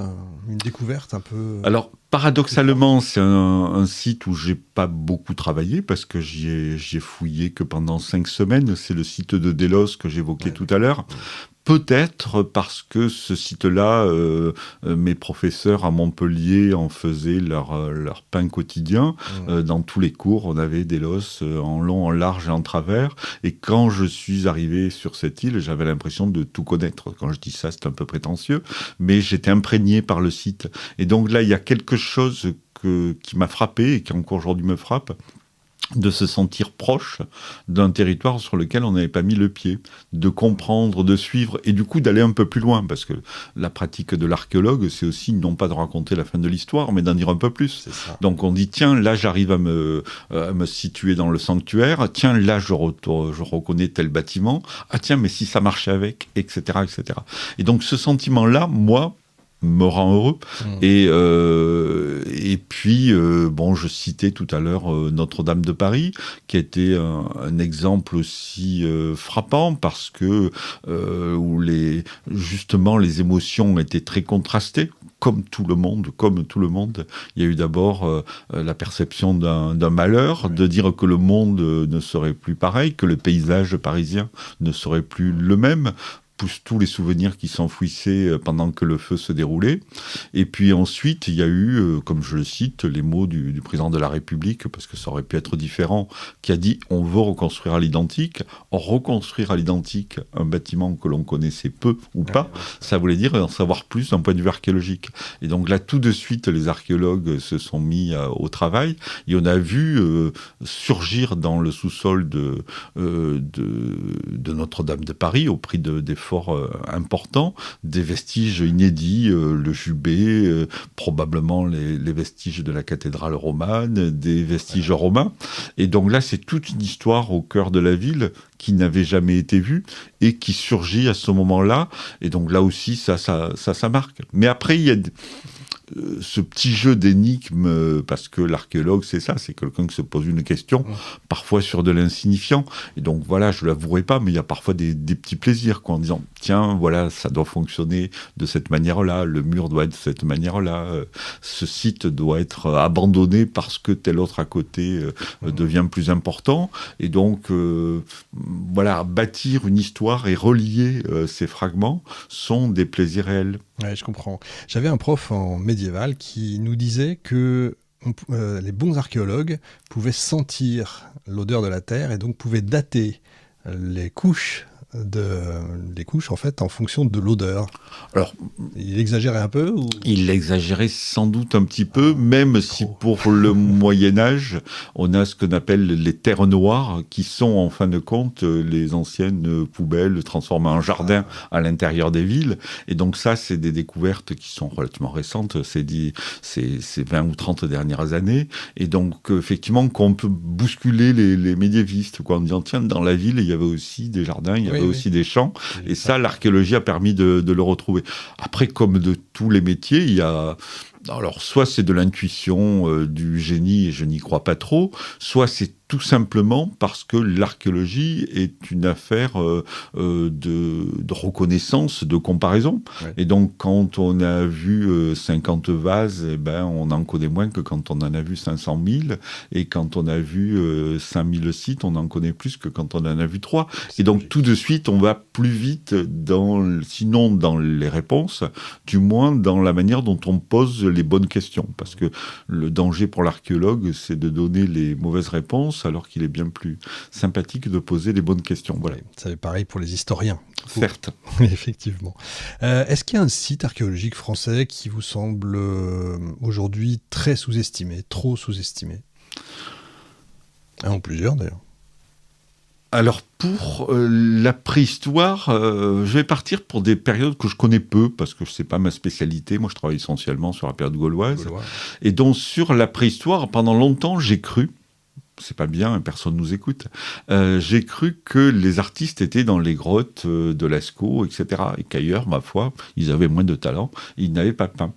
Speaker 1: une découverte un peu...
Speaker 2: Alors, paradoxalement, c'est un site où j'ai pas beaucoup travaillé parce que j'y ai fouillé que pendant 5 semaines. C'est le site de Délos que j'évoquais tout à l'heure. Peut-être parce que ce site-là, mes professeurs à Montpellier en faisaient leur pain quotidien. Dans tous les cours, on avait Délos en long, en large et en travers. Et quand je suis arrivé sur cette île, j'avais l'impression de tout connaître. Quand je dis ça, c'est un peu prétentieux, mais j'étais imprégné par le site. Et donc là, il y a quelque chose qui m'a frappé et qui encore aujourd'hui me frappe, de se sentir proche d'un territoire sur lequel on n'avait pas mis le pied, de comprendre, de suivre, et du coup d'aller un peu plus loin, parce que la pratique de l'archéologue, c'est aussi non pas de raconter la fin de l'histoire, mais d'en dire un peu plus. Donc on dit, tiens, là j'arrive à me situer dans le sanctuaire, tiens, là je reconnais tel bâtiment, ah tiens, mais si ça marchait avec, etc., etc. Et donc ce sentiment-là, moi, me rend heureux. Et puis, bon, je citais tout à l'heure Notre-Dame de Paris, qui a été un exemple aussi frappant, parce que où justement les émotions ont été très contrastées. Comme tout le monde, il y a eu d'abord la perception d'un malheur, de dire que le monde ne serait plus pareil, que le paysage parisien ne serait plus le même, pousse tous les souvenirs qui s'enfouissaient pendant que le feu se déroulait. Et puis ensuite, il y a eu, comme je le cite, les mots du président de la République, parce que ça aurait pu être différent, qui a dit « on veut reconstruire à l'identique ». Reconstruire à l'identique un bâtiment que l'on connaissait peu ou pas, ça voulait dire en savoir plus d'un point de vue archéologique. Et donc là, tout de suite, les archéologues se sont mis au travail, et on a vu surgir dans le sous-sol de Notre-Dame de Paris, au prix des importants, des vestiges inédits, le jubé, probablement les vestiges de la cathédrale romane, des vestiges romains. Et donc là, c'est toute une histoire au cœur de la ville qui n'avait jamais été vu et qui surgit à ce moment-là. Et donc là aussi, ça marque. Mais après, il y a ce petit jeu d'énigmes, parce que l'archéologue, c'est ça, c'est quelqu'un qui se pose une question, parfois sur de l'insignifiant. Et donc voilà, je ne l'avouerai pas, mais il y a parfois des petits plaisirs, quoi, en disant, tiens, voilà, ça doit fonctionner de cette manière-là, le mur doit être de cette manière-là, ce site doit être abandonné parce que tel autre à côté devient plus important. Et donc, voilà, bâtir une histoire et relier ces fragments sont des plaisirs réels.
Speaker 1: Ouais, je comprends. J'avais un prof en médiéval qui nous disait que les bons archéologues pouvaient sentir l'odeur de la terre et donc pouvaient dater les couches en fait en fonction de l'odeur.
Speaker 2: Alors,
Speaker 1: il exagérait un peu ou...
Speaker 2: Il exagérait sans doute un petit peu, même si pour le Moyen-Âge, on a ce qu'on appelle les terres noires, qui sont en fin de compte les anciennes poubelles transformées en jardins à l'intérieur des villes. Et donc ça, c'est des découvertes qui sont relativement récentes, ces 20 ou 30 dernières années. Et donc, effectivement, qu'on peut bousculer les médiévistes, quoi, en disant, tiens, dans la ville, il y avait aussi des jardins, il y avait aussi des champs. Et ça, l'archéologie a permis de le retrouver. Après, comme de tous les métiers, il y a... Alors, soit c'est de l'intuition, du génie, et je n'y crois pas trop, soit c'est tout simplement parce que l'archéologie est une affaire de reconnaissance, de comparaison. Ouais. Et donc, quand on a vu 50 vases, eh ben, on en connaît moins que quand on en a vu 500 000. Et quand on a vu 5000 sites, on en connaît plus que quand on en a vu 3. Et donc, tout de suite, on va plus vite, sinon dans les réponses, du moins dans la manière dont on pose les bonnes questions. Parce que le danger pour l'archéologue, c'est de donner les mauvaises réponses, alors qu'il est bien plus sympathique de poser les bonnes questions. Voilà.
Speaker 1: C'est pareil pour les historiens.
Speaker 2: Certes.
Speaker 1: Effectivement. Est-ce qu'il y a un site archéologique français qui vous semble aujourd'hui très sous-estimé, trop sous-estimé ? Un ou plusieurs d'ailleurs.
Speaker 2: Alors pour la préhistoire, je vais partir pour des périodes que je connais peu, parce que ce n'est pas ma spécialité. Moi, je travaille essentiellement sur la période gauloise. Et donc sur la préhistoire, pendant longtemps, j'ai cru, c'est pas bien, personne nous écoute, j'ai cru que les artistes étaient dans les grottes de Lascaux, etc. Et qu'ailleurs, ma foi, ils avaient moins de talent, ils n'avaient pas peint.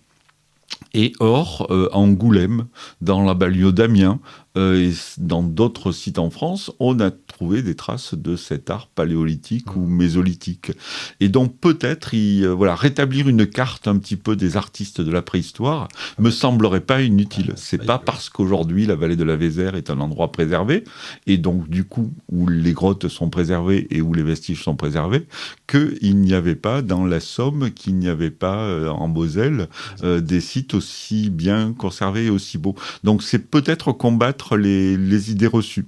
Speaker 2: Et or, à Angoulême, dans la banlieue d'Amiens, et dans d'autres sites en France, on a trouvé des traces de cet art paléolithique ou mésolithique. Et donc peut-être rétablir une carte un petit peu des artistes de la préhistoire me semblerait pas inutile. C'est pas parce qu'aujourd'hui la vallée de la Vézère est un endroit préservé, et donc du coup où les grottes sont préservées et où les vestiges sont préservés, qu'il n'y avait pas dans la Somme, qu'il n'y avait pas en Moselle des sites aussi bien conservés et aussi beaux. Donc c'est peut-être combattre les idées reçues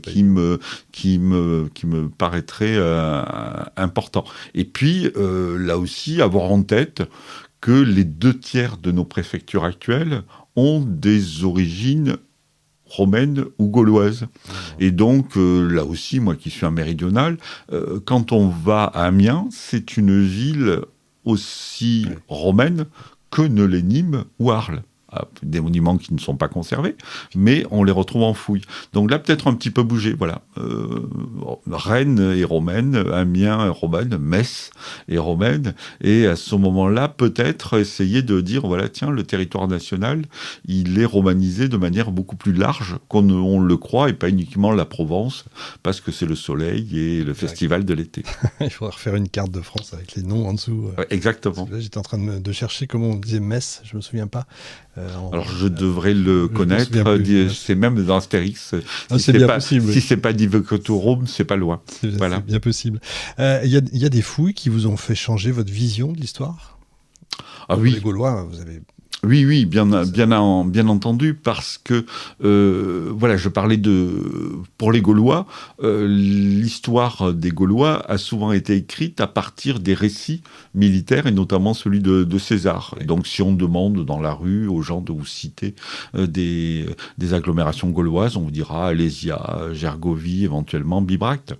Speaker 2: qui me paraîtraient importants. Et puis, là aussi, avoir en tête que les 2/3 de nos préfectures actuelles ont des origines romaines ou gauloises. Et donc, là aussi, moi qui suis un méridional, quand on va à Amiens, c'est une ville aussi romaine que ne l'est Nîmes ou Arles. Des monuments qui ne sont pas conservés, mais on les retrouve en fouille. Donc là, peut-être un petit peu bouger, voilà. Rennes est romaine, Amiens est romaine, Metz est romaine, et à ce moment-là, peut-être essayer de dire, voilà, tiens, le territoire national, il est romanisé de manière beaucoup plus large qu'on le croit, et pas uniquement la Provence, parce que c'est le soleil et le festival de l'été.
Speaker 1: Il faudra refaire une carte de France avec les noms en dessous.
Speaker 2: Exactement.
Speaker 1: Là, j'étais en train de chercher comment on disait Metz, je me souviens pas.
Speaker 2: Alors je devrais le connaître, c'est même dans Astérix. Si c'est pas Divecatorum, c'est pas loin.
Speaker 1: C'est bien possible. Il y a des fouilles qui vous ont fait changer votre vision de l'histoire ?
Speaker 2: Ah oui.
Speaker 1: Les Gaulois, vous avez...
Speaker 2: Oui, bien entendu, parce que, je parlais pour les Gaulois, l'histoire des Gaulois a souvent été écrite à partir des récits militaires, et notamment celui de César. Oui. Donc, si on demande dans la rue aux gens de vous citer des agglomérations gauloises, on vous dira Alésia, Gergovie, éventuellement Bibracte.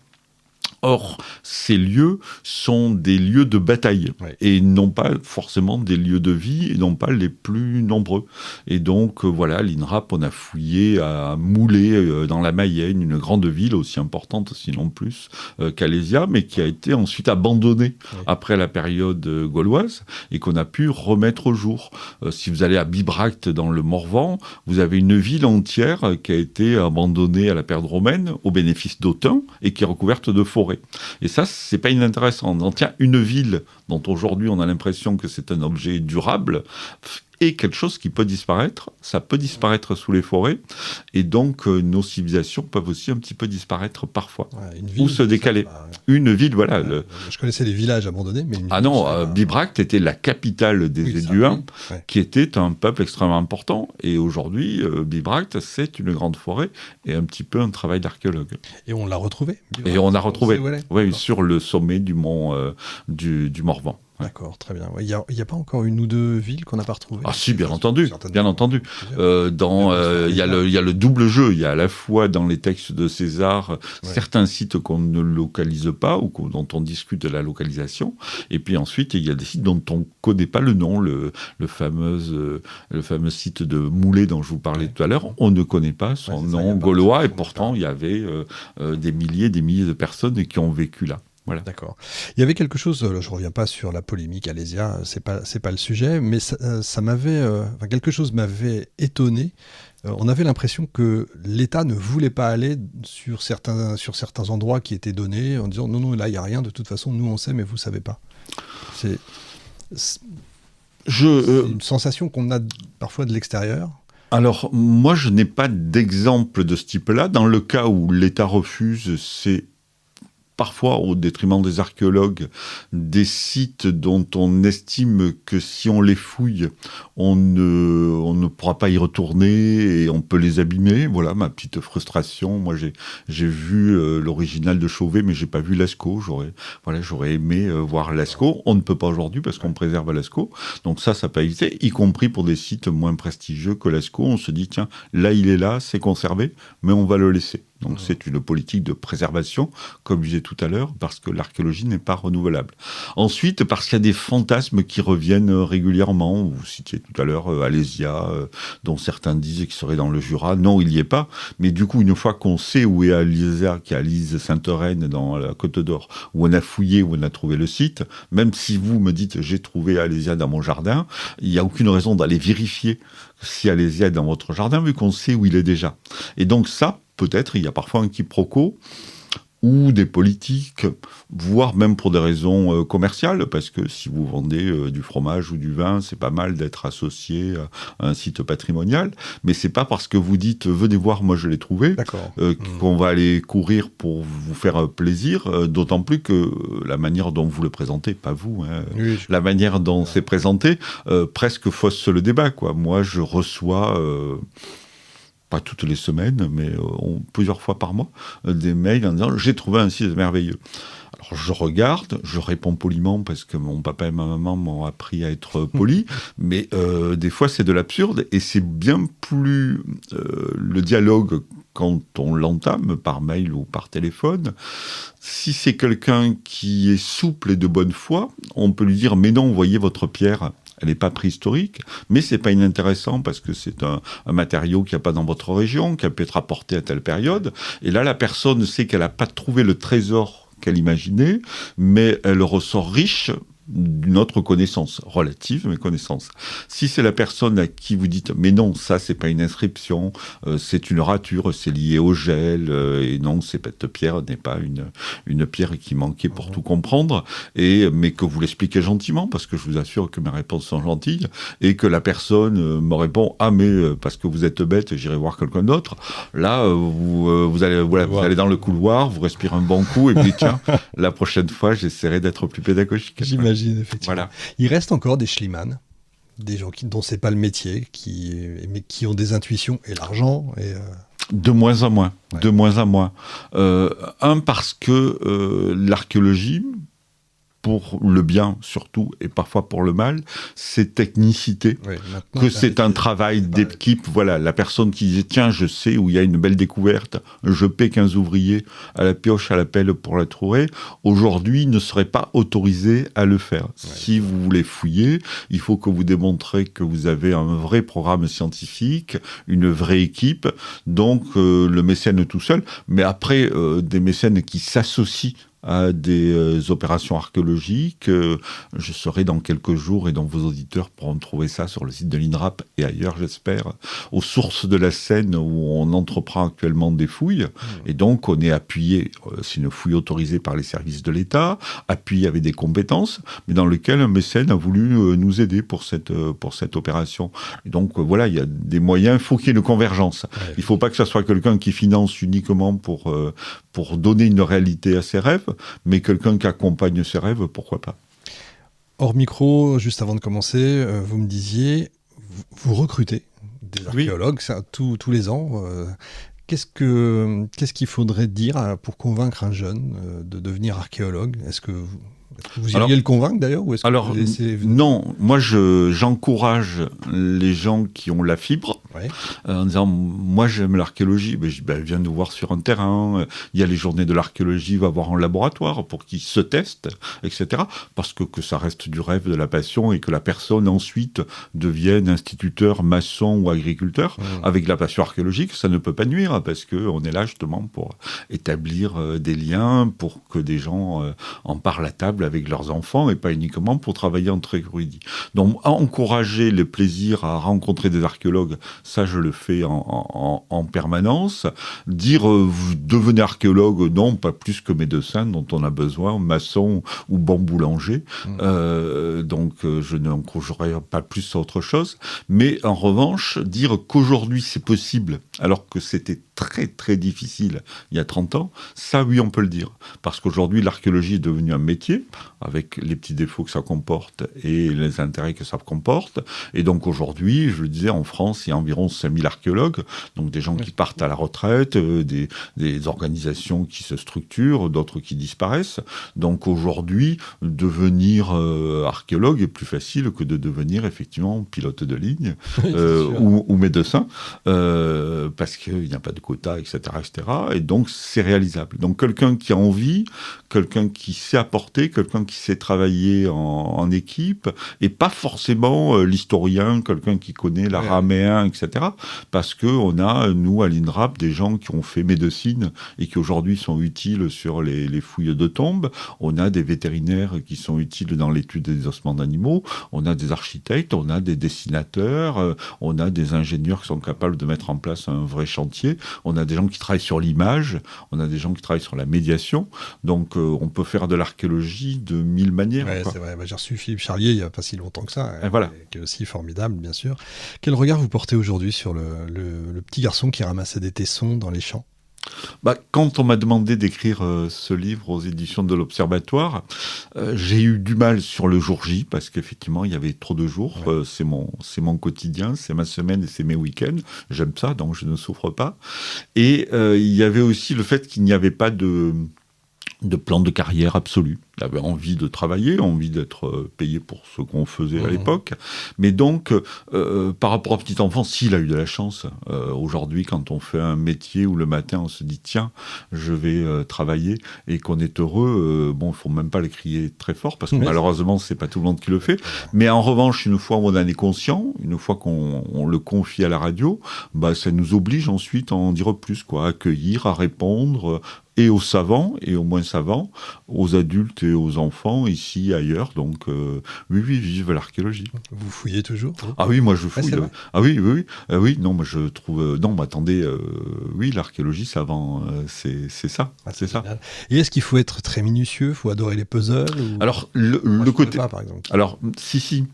Speaker 2: Or, ces lieux sont des lieux de bataille et non pas forcément des lieux de vie et non pas les plus nombreux. Et donc, voilà, l'INRAP, on a fouillé à Moulé, dans la Mayenne, une grande ville aussi importante, sinon plus, qu'Alésia, mais qui a été ensuite abandonnée après la période gauloise et qu'on a pu remettre au jour. Si vous allez à Bibracte, dans le Morvan, vous avez une ville entière qui a été abandonnée à la période romaine au bénéfice d'Autun et qui est recouverte de forêts. Et ça, c'est pas inintéressant. On tient une ville dont aujourd'hui on a l'impression que c'est un objet durable et quelque chose qui peut disparaître. Ça peut disparaître sous les forêts. Et donc, nos civilisations peuvent aussi un petit peu disparaître parfois.
Speaker 1: Une ville,
Speaker 2: ou se décaler. Une ville, voilà.
Speaker 1: Je connaissais les villages abandonnés, mais une
Speaker 2: ville, Bibracte était la capitale des Éduins, qui était un peuple extrêmement important. Et aujourd'hui, Bibracte, c'est une grande forêt et un petit peu un travail d'archéologue.
Speaker 1: Et on l'a retrouvé.
Speaker 2: Et on a retrouvé, sur le sommet du mont du Morvan.
Speaker 1: D'accord, très bien. Il n'y a pas encore une ou deux villes qu'on n'a pas retrouvées?
Speaker 2: Ah si, bien entendu. Il y a le double jeu. Il y a à la fois dans les textes de César certains sites qu'on ne localise pas ou dont on discute de la localisation. Et puis ensuite, il y a des sites dont on ne connaît pas le nom. Le fameux site de Moulé dont je vous parlais tout à l'heure, on ne connaît pas son nom gaulois. Et pourtant, il y avait des milliers de personnes qui ont vécu là. Voilà.
Speaker 1: D'accord. Il y avait quelque chose, je ne reviens pas sur la polémique Alésia, c'est pas le sujet, mais ça m'avait, quelque chose m'avait étonné. On avait l'impression que l'État ne voulait pas aller sur certains endroits qui étaient donnés en disant non, là il n'y a rien, de toute façon, nous on sait, mais vous ne savez pas. C'est une sensation qu'on a parfois de l'extérieur.
Speaker 2: Alors, moi, je n'ai pas d'exemple de ce type-là. Dans le cas où l'État refuse, c'est parfois au détriment des archéologues, des sites dont on estime que si on les fouille, on ne pourra pas y retourner et on peut les abîmer. Voilà ma petite frustration. Moi, j'ai vu l'original de Chauvet, mais j'ai pas vu Lascaux. J'aurais aimé voir Lascaux. On ne peut pas aujourd'hui parce qu'on préserve Lascaux. Donc ça peut éviter, y compris pour des sites moins prestigieux que Lascaux. On se dit, tiens, là, il est là, c'est conservé, mais on va le laisser. Donc c'est une politique de préservation, comme je disais tout à l'heure, parce que l'archéologie n'est pas renouvelable. Ensuite, parce qu'il y a des fantasmes qui reviennent régulièrement. Vous citiez tout à l'heure Alésia, dont certains disent qu'il serait dans le Jura. Non, il n'y est pas. Mais du coup, une fois qu'on sait où est Alésia, qui est à Lise-Sainte-Reine, dans la Côte d'Or, où on a fouillé, où on a trouvé le site, même si vous me dites « j'ai trouvé Alésia dans mon jardin », il n'y a aucune raison d'aller vérifier si Alésia est dans votre jardin, vu qu'on sait où il est déjà. Et donc ça, peut-être, il y a parfois un quiproquo ou des politiques, voire même pour des raisons commerciales, parce que si vous vendez du fromage ou du vin, c'est pas mal d'être associé à un site patrimonial, mais c'est pas parce que vous dites « venez voir, moi je l'ai trouvé » qu'on va aller courir pour vous faire plaisir, d'autant plus que la manière dont vous le présentez, pas vous, la manière dont c'est présenté, presque fausse le débat, quoi. Moi, je reçois... pas toutes les semaines, mais plusieurs fois par mois, des mails en disant « j'ai trouvé un site merveilleux ». Alors je regarde, je réponds poliment parce que mon papa et ma maman m'ont appris à être poli, mais des fois c'est de l'absurde et c'est bien plus le dialogue quand on l'entame par mail ou par téléphone. Si c'est quelqu'un qui est souple et de bonne foi, on peut lui dire « mais non, voyez votre pierre ». Elle n'est pas préhistorique, mais c'est pas inintéressant parce que c'est un matériau qu'il n'y a pas dans votre région, qui peut être apporté à telle période. Et là, la personne sait qu'elle n'a pas trouvé le trésor qu'elle imaginait, mais elle ressort riche d'une autre connaissance, relative, mais connaissance. Si c'est la personne à qui vous dites « mais non, ça, c'est pas une inscription, c'est une rature, c'est lié au gel, et non, cette pierre n'est pas une pierre qui manquait pour tout comprendre, mais que vous l'expliquez gentiment, parce que je vous assure que mes réponses sont gentilles, et que la personne me répond « ah, mais parce que vous êtes bête, j'irai voir quelqu'un d'autre », là, vous allez dans le couloir, vous respirez un bon coup, et puis tiens, la prochaine fois, j'essaierai d'être plus pédagogique.
Speaker 1: J'imagine, effectivement. Voilà. Il reste encore des schlimans, des gens dont c'est pas le métier, mais qui ont des intuitions et l'argent.
Speaker 2: De moins en moins. Ouais. De moins en moins. Parce que l'archéologie, pour le bien surtout, et parfois pour le mal, c'est technicité, que c'est un travail d'équipe. Voilà, la personne qui disait, tiens, je sais où il y a une belle découverte, je paie 15 ouvriers à la pioche, à la pelle pour la trouver, aujourd'hui ne serait pas autorisé à le faire. Si vous voulez fouiller, il faut que vous démontrez que vous avez un vrai programme scientifique, une vraie équipe, donc le mécène tout seul, mais après des mécènes qui s'associent à des opérations archéologiques. Je serai dans quelques jours, et donc vos auditeurs pourront trouver ça sur le site de l'INRAP et ailleurs, j'espère, aux sources de la Seine où on entreprend actuellement des fouilles. Et donc, on est appuyé, c'est une fouille autorisée par les services de l'État, appuyé avec des compétences, mais dans lequel un mécène a voulu nous aider pour cette opération. Et donc, voilà, il y a des moyens, il faut qu'il y ait une convergence. Il ne faut pas que ce soit quelqu'un qui finance uniquement pour donner une réalité à ses rêves, mais quelqu'un qui accompagne ses rêves, pourquoi pas.
Speaker 1: Hors micro, juste avant de commencer, vous me disiez, vous recrutez des archéologues tous les ans. Qu'est-ce qu'il faudrait dire pour convaincre un jeune de devenir archéologue ? Est-ce que vous iriez le convaincre d'ailleurs, ou est-ce que
Speaker 2: non, moi j'encourage les gens qui ont la fibre, en disant moi j'aime l'archéologie, je dis, viens nous voir sur un terrain, il y a les journées de l'archéologie, va voir en laboratoire pour qu'ils se testent, etc. Parce que ça reste du rêve, de la passion, et que la personne ensuite devienne instituteur, maçon ou agriculteur, avec la passion archéologique, ça ne peut pas nuire, parce qu'on est là justement pour établir des liens, pour que des gens en parlent à table avec leurs enfants, et pas uniquement pour travailler entre érudits. Donc, encourager le plaisir à rencontrer des archéologues, ça je le fais en permanence. Dire vous devenez archéologue, non, pas plus que médecin dont on a besoin, maçon ou bon boulanger. Donc je n'encouragerai pas plus à autre chose. Mais en revanche, dire qu'aujourd'hui c'est possible, alors que c'était très très difficile il y a 30 ans, ça oui on peut le dire. Parce qu'aujourd'hui l'archéologie est devenue un métier, avec les petits défauts que ça comporte et les intérêts que ça comporte. Et donc aujourd'hui, je le disais, en France, il y a environ 5000 archéologues, donc des gens qui partent à la retraite, des organisations qui se structurent, d'autres qui disparaissent. Donc aujourd'hui, devenir archéologue est plus facile que de devenir effectivement pilote de ligne ou médecin, parce qu'il n'y a pas de quota, etc., etc. Et donc c'est réalisable. Donc quelqu'un qui a envie, quelqu'un qui sait apporter, quelqu'un qui sait travailler en équipe, et pas forcément l'historien, quelqu'un qui connaît l'araméen, etc. Parce qu'on a, nous, à l'INRAP, des gens qui ont fait médecine et qui aujourd'hui sont utiles sur les fouilles de tombes. On a des vétérinaires qui sont utiles dans l'étude des ossements d'animaux. On a des architectes, on a des dessinateurs, on a des ingénieurs qui sont capables de mettre en place un vrai chantier. On a des gens qui travaillent sur l'image, on a des gens qui travaillent sur la médiation. Donc, on peut faire de l'archéologie de 1000 manières.
Speaker 1: Ouais, c'est vrai. J'ai reçu Philippe Charlier il n'y a pas si longtemps que ça,
Speaker 2: voilà.
Speaker 1: Qui est aussi formidable, bien sûr. Quel regard vous portez aujourd'hui sur le petit garçon qui ramassait des tessons dans les champs ?
Speaker 2: Quand on m'a demandé d'écrire ce livre aux éditions de l'Observatoire, j'ai eu du mal sur le jour J, parce qu'effectivement, il y avait trop de jours. C'est mon quotidien, c'est ma semaine et c'est mes week-ends. J'aime ça, donc je ne souffre pas. Et il y avait aussi le fait qu'il n'y avait pas de plan de carrière absolu. Il avait envie de travailler, envie d'être payé pour ce qu'on faisait à l'époque. Mais donc, par rapport au petit enfant, s'il a eu de la chance, aujourd'hui, quand on fait un métier où le matin on se dit tiens, je vais travailler, et qu'on est heureux, il ne faut même pas le crier très fort, parce que malheureusement, c'est pas tout le monde qui le fait. Mais en revanche, une fois on en est conscient, une fois qu'on le confie à la radio, ça nous oblige ensuite à en dire plus, à accueillir, à répondre, et aux savants, et aux moins savants, aux adultes et aux enfants, ici, ailleurs. Donc, oui, vive l'archéologie.
Speaker 1: Vous fouillez toujours ?
Speaker 2: Ah oui, moi je fouille. Oui, non, moi je trouve... non, mais attendez, oui, l'archéologie, ça avant, c'est ça. C'est ça.
Speaker 1: Et est-ce qu'il faut être très minutieux ? Il faut adorer les puzzles ou...
Speaker 2: Alors, le côté...
Speaker 1: Pas, par exemple.
Speaker 2: Alors, si,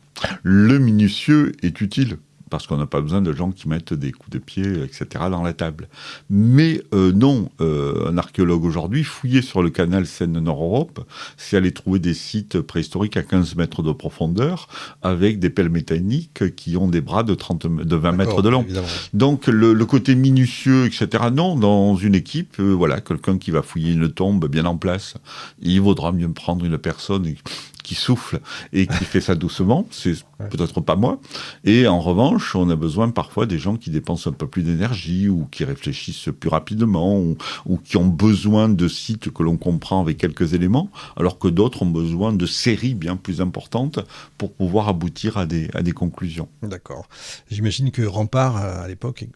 Speaker 2: le minutieux est utile. parce qu'on n'a pas besoin de gens qui mettent des coups de pied, etc. dans la table. Mais non, un archéologue aujourd'hui, fouiller sur le canal Seine-Nord-Europe, c'est aller trouver des sites préhistoriques à 15 mètres de profondeur, avec des pelles mécaniques qui ont des bras de 20 mètres de long.
Speaker 1: Évidemment.
Speaker 2: Donc le côté minutieux, etc., non, dans une équipe, voilà, quelqu'un qui va fouiller une tombe bien en place, il vaudra mieux prendre une personne qui souffle et qui fait ça doucement, c'est peut-être pas moi. Et en revanche, on a besoin parfois des gens qui dépensent un peu plus d'énergie ou qui réfléchissent plus rapidement ou qui ont besoin de sites que l'on comprend avec quelques éléments, alors que d'autres ont besoin de séries bien plus importantes pour pouvoir aboutir à des conclusions.
Speaker 1: D'accord. J'imagine que Rempart, à l'époque,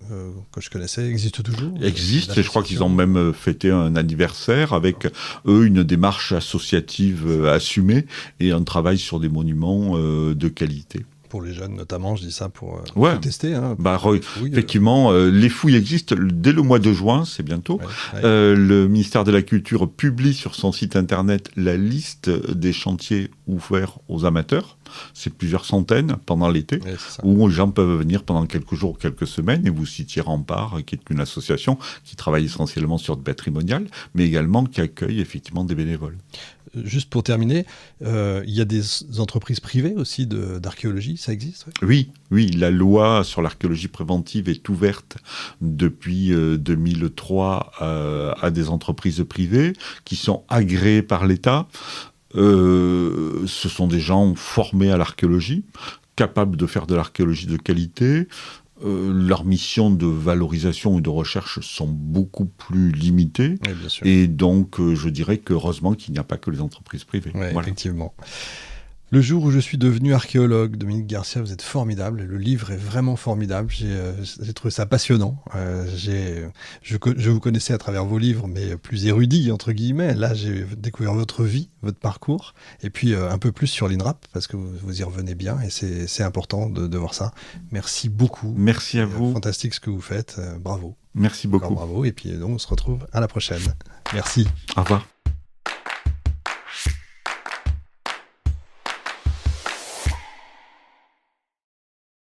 Speaker 1: que je connaissais, existe toujours.
Speaker 2: Existe, et je crois qu'ils ont même fêté un anniversaire avec eux une démarche associative assumée et un travail sur des monuments de qualité.
Speaker 1: Pour les jeunes notamment, je dis ça pour tester. Hein,
Speaker 2: effectivement, les fouilles existent dès le mois de juin, c'est bientôt. Le ministère de la Culture publie sur son site internet la liste des chantiers ouverts aux amateurs. C'est plusieurs centaines pendant l'été, où les gens peuvent venir pendant quelques jours, quelques semaines, et vous citiez Rempart, qui est une association qui travaille essentiellement sur le patrimonial, mais également qui accueille effectivement des bénévoles.
Speaker 1: Juste pour terminer, il y a des entreprises privées aussi d'archéologie, ça existe?
Speaker 2: Oui, la loi sur l'archéologie préventive est ouverte depuis 2003 à des entreprises privées qui sont agréées par l'État. Ce sont des gens formés à l'archéologie, capables de faire de l'archéologie de qualité. Leurs missions de valorisation ou de recherche sont beaucoup plus limitées.
Speaker 1: Oui, bien sûr.
Speaker 2: Et donc, je dirais qu'heureusement qu'il n'y a pas que les entreprises privées.
Speaker 1: Oui, voilà. Effectivement. Le jour où je suis devenu archéologue, Dominique Garcia, vous êtes formidable. Le livre est vraiment formidable. J'ai trouvé ça passionnant. Je vous connaissais à travers vos livres, mais plus érudit, entre guillemets. Là, j'ai découvert votre vie, votre parcours, et puis un peu plus sur l'INRAP, parce que vous y revenez bien, et c'est important de voir ça. Merci beaucoup.
Speaker 2: Merci à vous.
Speaker 1: Fantastique ce que vous faites. Bravo.
Speaker 2: Merci beaucoup.
Speaker 1: Encore bravo. Et puis donc, on se retrouve à la prochaine. Merci.
Speaker 2: Au revoir.